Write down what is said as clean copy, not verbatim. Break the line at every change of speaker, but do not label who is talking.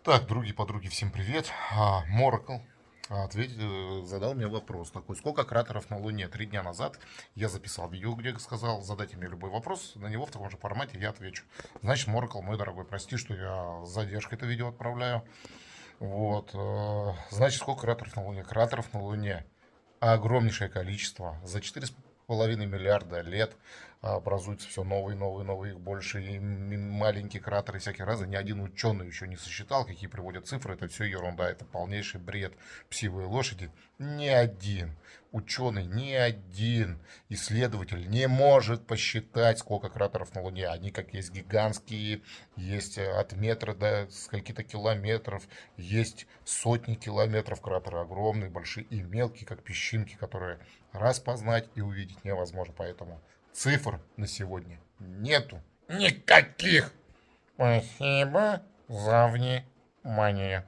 Так, други, подруги, всем привет. Моракл задал мне вопрос такой: сколько кратеров на Луне? 3 дня назад я записал видео, где сказал: задайте мне любой вопрос, на него в таком же формате я отвечу. Значит, Моракл, мой дорогой, прости, что я с задержкой это видео отправляю. Вот, значит, сколько кратеров на Луне? Кратеров на Луне огромнейшее количество. За 4,5 миллиарда лет образуются все новые, новые, новые, их больше, и маленькие кратеры всякие разные. Ни один ученый еще не сосчитал, какие приводят цифры. Это все ерунда, это полнейший бред, псивые лошади. Ни один ученый, ни один исследователь не может посчитать, сколько кратеров на Луне. Они как есть гигантские, есть от метра до скольки-то километров, есть сотни километров кратеры, огромные, большие и мелкие, как песчинки, которые распознать и увидеть невозможно. Поэтому цифр на сегодня нету никаких. Спасибо за внимание.